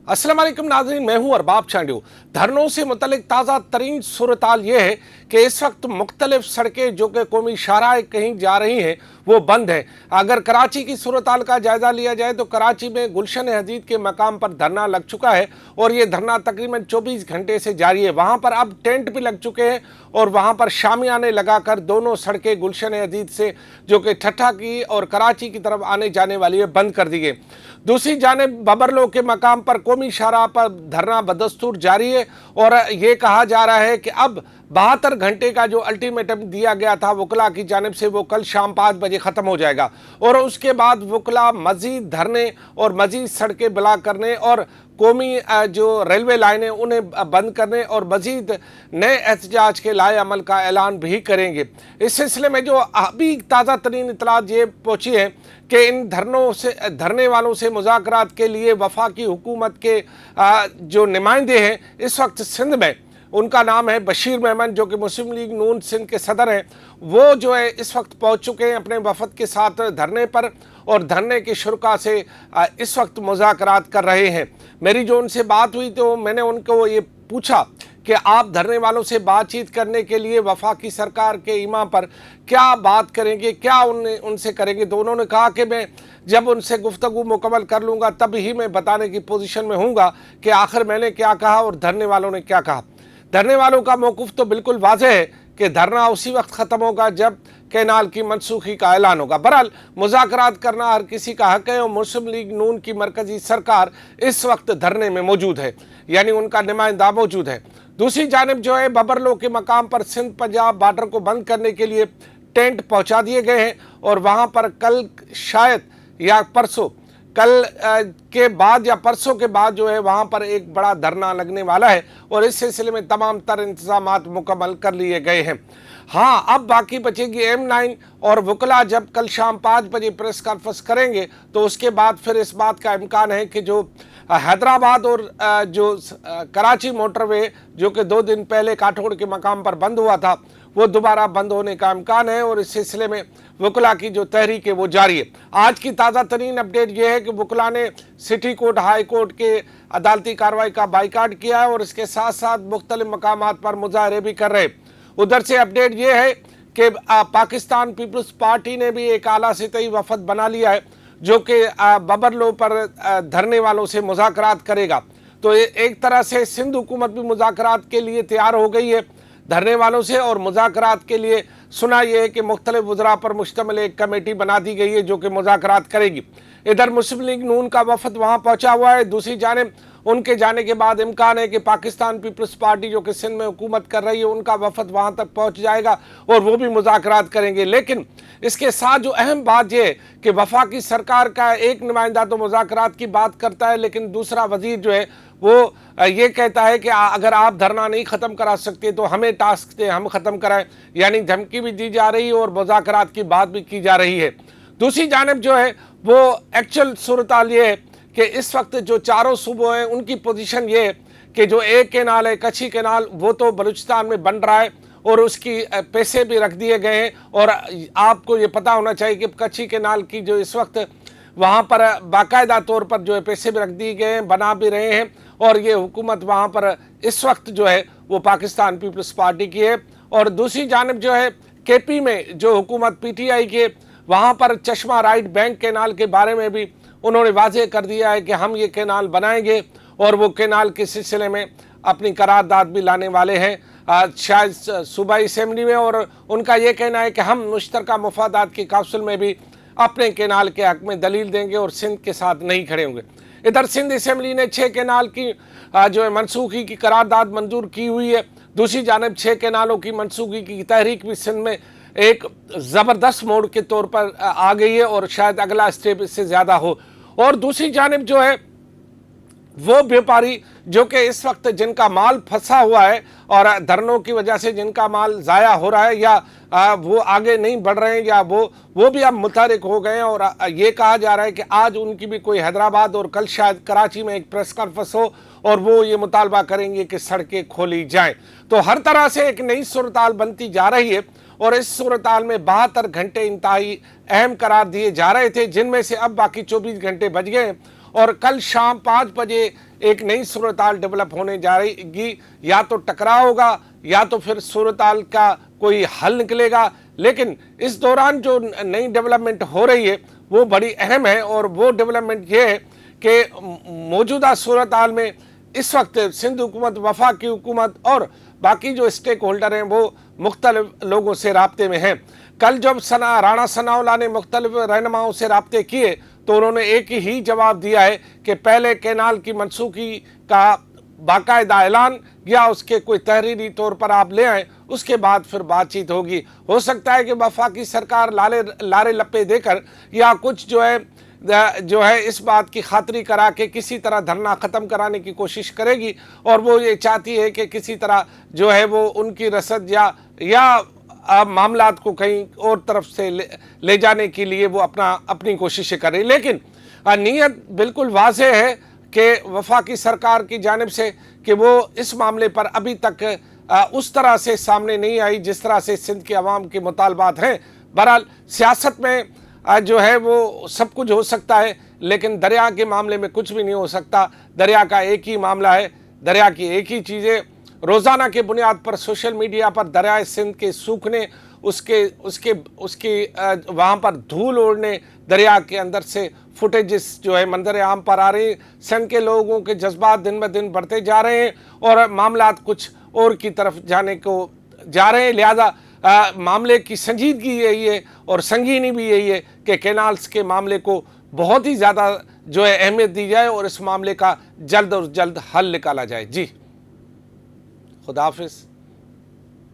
अस्सलाम वालेकुम नाज़रीन, मैं हूं अरबाब चांडियो। धरनों से मुतल्लिक ताज़ा तरीन सूरताल ये है कि इस वक्त मुख्तलिफ सड़कें जो कि कौमी शाहराह कहीं जा रही हैं वो बंद है। अगर कराची की सूरताल का जायज़ा लिया जाए तो कराची में गुलशन हदीद के मकाम पर धरना लग चुका है और ये धरना तकरीबन 24 घंटे से जारी है। वहाँ पर अब टेंट भी लग चुके हैं और वहाँ पर शामियाने लगाकर दोनों सड़कें गुलशन हदीद से जो कि ठट्ठा की और कराची की तरफ आने जाने वाली है बंद कर दी गई। दूसरी जानिब बबरलो के मकाम पर कौमी शाहराह पर धरना बदस्तूर जारी है और ये कहा जा रहा है कि अब 72 घंटे का जो अल्टीमेटम दिया गया था वकला की जानिब से वो कल शाम 5 बजे ख़त्म हो जाएगा और उसके बाद वकला मज़ीद धरने और मज़ीद सड़कें ब्लॉक करने और कौमी जो रेलवे लाइनें उन्हें बंद करने और मज़ीद नए एहतजाज के लाए अमल का ऐलान भी करेंगे। इस सिलसिले में जो अभी ताज़ा तरीन इत्तलात ये पहुँची है कि इन धरने वालों से मुज़ाकरात के लिए वफाकी हुकूमत के जो नुमाइंदे हैं इस वक्त सिंध में, उनका नाम है बशीर मेमन जो कि मुस्लिम लीग नून सिंध के सदर हैं, वो जो है इस वक्त पहुंच चुके हैं अपने वफद के साथ धरने पर और धरने के शुरा से इस वक्त मुज़ाकरात कर रहे हैं। मेरी जो उनसे बात हुई तो मैंने उनको ये पूछा कि आप धरने वालों से बातचीत करने के लिए वफाकी सरकार के इमा पर क्या बात करेंगे, क्या उनसे करेंगे। तो उन्होंने कहा कि मैं जब उनसे गुफ्तगू मुकम्मल कर लूँगा तब ही मैं बताने की पोजीशन में हूँगा कि आखिर मैंने क्या कहा और धरने वालों ने क्या कहा। धरने वालों का मौक़िफ़ तो बिल्कुल वाज़ेह है कि धरना उसी वक्त ख़त्म होगा जब कैनाल की मनसूखी का ऐलान होगा। बहरहाल मुज़ाकरात करना हर किसी का हक़ है और मुस्लिम लीग नून की मरकज़ी सरकार इस वक्त धरने में मौजूद है, यानी उनका नुमाइंदा मौजूद है। दूसरी जानिब जो है बबरलो के मकाम पर सिंध पंजाब बार्डर को बंद करने के लिए टेंट पहुँचा दिए गए हैं और वहाँ पर कल शायद या परसों कल के बाद या परसों के बाद जो है वहाँ पर एक बड़ा धरना लगने वाला है और इस सिलसिले में तमाम तर इंतजामात मुकम्मल कर लिए गए हैं। हाँ, अब बाकी बचेगी M9 और वकला जब कल शाम 5 बजे प्रेस कॉन्फ्रेंस करेंगे तो उसके बाद फिर इस बात का इम्कान है कि जो हैदराबाद और जो कराची मोटरवे जो कि 2 दिन पहले काठगोड़ के मकाम पर बंद हुआ था वो दोबारा बंद होने का इम्कान है और इस सिलसिले में वकला की जो तहरीक है वो जारी है। आज की ताज़ा तरीन अपडेट ये है कि वकला ने सिटी कोर्ट हाई कोर्ट के अदालती कार्रवाई का बाइकाट किया है और इसके साथ साथ मुख्तलिफ मकामात पर मुजाहरे भी कर रहे। उधर से अपडेट ये है कि पाकिस्तान पीपल्स पार्टी ने भी एक आला सतही वफद बना लिया है जो कि बबरलो पर धरने वालों से मुज़ाकरात करेगा। तो एक तरह से सिंध हुकूमत भी मुज़ाकरात के लिए तैयार हो गई है धरने वालों से और मुज़ाकरात के लिए सुना यह है कि मुख्तलिफ वज़रा पर मुश्तमिल एक कमेटी बना दी गई है जो कि मुज़ाकरात करेगी। इधर मुस्लिम लीग नून का वफद वहाँ पहुँचा हुआ है। दूसरी जानिब उनके जाने के बाद इम्कान है कि पाकिस्तान पीपल्स पार्टी जो कि सिंध में हुकूमत कर रही है उनका वफद वहाँ तक पहुँच जाएगा और वो भी मुज़ाकरात करेंगे। लेकिन इसके साथ जो अहम बात यह है कि वफाकी सरकार का एक नुमाइंदा तो मुज़ाकरात की बात करता है लेकिन दूसरा वज़ीर जो है वो ये कहता है कि अगर आप धरना नहीं ख़त्म करा सकते तो हमें टास्क दे, हम ख़त्म कराएं, यानी धमकी भी दी जा रही है और मुज़ाकरात की बात भी की जा रही है। दूसरी जानिब जो है वो एक्चुअल सूरत ये है कि इस वक्त जो चारों सूबों हैं उनकी पोजीशन ये है कि जो एक कैनाल है कच्छी कैनाल वो तो बलूचिस्तान में बन रहा है और उसकी पैसे भी रख दिए गए हैं और आपको ये पता होना चाहिए कि कच्छी कैनाल की जो इस वक्त वहाँ पर बाकायदा तौर पर जो है पैसे भी रख दिए गए हैं, बना भी रहे हैं और ये हुकूमत वहाँ पर इस वक्त जो है वो पाकिस्तान पीपल्स पार्टी की है। और दूसरी जानिब जो है KP में जो हुकूमत PTI की है वहाँ पर चश्मा राइट बैंक कैनाल के बारे में भी उन्होंने वाज़ेह कर दिया है कि हम ये कैनाल बनाएंगे और वो कैनाल के सिलसिले में अपनी करारदाद भी लाने वाले हैं शायद सूबाई असेंबली में और उनका ये कहना है कि हम मुश्तरका मफादात की काउंसिल में भी अपने कैनाल के हक़ में दलील देंगे और सिंध के साथ नहीं खड़े होंगे। इधर सिंध असेंबली ने 6 कैनाल की जो है मनसूखी की करारदाद मंजूर की हुई है। दूसरी जानिब 6 कैनालों की मनसूखी की तहरीक भी सिंध में एक ज़बरदस्त मोड़ के तौर पर आ गई है और शायद अगला स्टेप इससे ज़्यादा हो। और दूसरी जानिब जो है वो व्यापारी जो कि इस वक्त जिनका माल फंसा हुआ है और धरनों की वजह से जिनका माल ज़ाया हो रहा है या वो आगे नहीं बढ़ रहे हैं या वो भी अब मुतहरिक हो गए हैं और ये कहा जा रहा है कि आज उनकी भी कोई हैदराबाद और कल शायद कराची में एक प्रेस कॉन्फ्रेंस हो और वो ये मुतालबा करेंगे कि सड़कें खोली जाएं। तो हर तरह से एक नई सूरताल बनती जा रही है और इस सूरताल में 72 घंटे इंतहाई अहम करार दिए जा रहे थे जिनमें से अब बाकी 24 घंटे बच गए اور کل شام 5 بجے ایک نئی صورتحال ڈیولپ ہونے جا رہی گی، یا تو ٹکراؤ ہوگا یا تو پھر صورتحال کا کوئی حل نکلے گا، لیکن اس دوران جو نئی ڈیولپمنٹ ہو رہی ہے وہ بڑی اہم ہے، اور وہ ڈیولپمنٹ یہ ہے کہ موجودہ صورتحال میں اس وقت سندھ حکومت، وفاقی حکومت اور باقی جو اسٹیک ہولڈر ہیں وہ مختلف لوگوں سے رابطے میں ہیں۔ کل جب رانا ثناء اللہ نے مختلف رہنماؤں سے رابطے کیے تو انہوں نے ایک ہی جواب دیا ہے کہ پہلے کینال کی منسوخی کا باقاعدہ اعلان یا اس کے کوئی تحریری طور پر آپ لے آئیں، اس کے بعد پھر بات چیت ہوگی۔ ہو سکتا ہے کہ وفاقی سرکار لارے لپے دے کر یا کچھ جو ہے اس بات کی خاطری کرا کے کسی طرح دھرنا ختم کرانے کی کوشش کرے گی، اور وہ یہ چاہتی ہے کہ کسی طرح جو ہے وہ ان کی رسد یا معاملات کو کہیں اور طرف سے لے جانے کے لیے وہ اپنی کوششیں کر رہی، لیکن نیت بالکل واضح ہے کہ وفاقی سرکار کی جانب سے کہ وہ اس معاملے پر ابھی تک اس طرح سے سامنے نہیں آئی جس طرح سے سندھ کے عوام کے مطالبات ہیں۔ بہرحال سیاست میں جو ہے وہ سب کچھ ہو سکتا ہے، لیکن دریا کے معاملے میں کچھ بھی نہیں ہو سکتا۔ دریا کا ایک ہی معاملہ ہے، دریا کی ایک ہی چیز ہے۔ روزانہ کے بنیاد پر سوشل میڈیا پر دریائے سندھ کے سوکھنے، اس کی وہاں پر دھول اڑنے، دریا کے اندر سے فوٹیجز جو ہے منظر عام پر آ رہے ہیں، سندھ کے لوگوں کے جذبات دن بہ دن بڑھتے جا رہے ہیں اور معاملات کچھ اور کی طرف جانے کو جا رہے ہیں۔ لہذا معاملے کی سنجیدگی یہی ہے اور سنگینی بھی یہی ہے کہ کینالز کے معاملے کو بہت ہی زیادہ جو ہے اہمیت دی جائے اور اس معاملے کا جلد اور جلد حل نکالا جائے۔ جی، خدا حافظ۔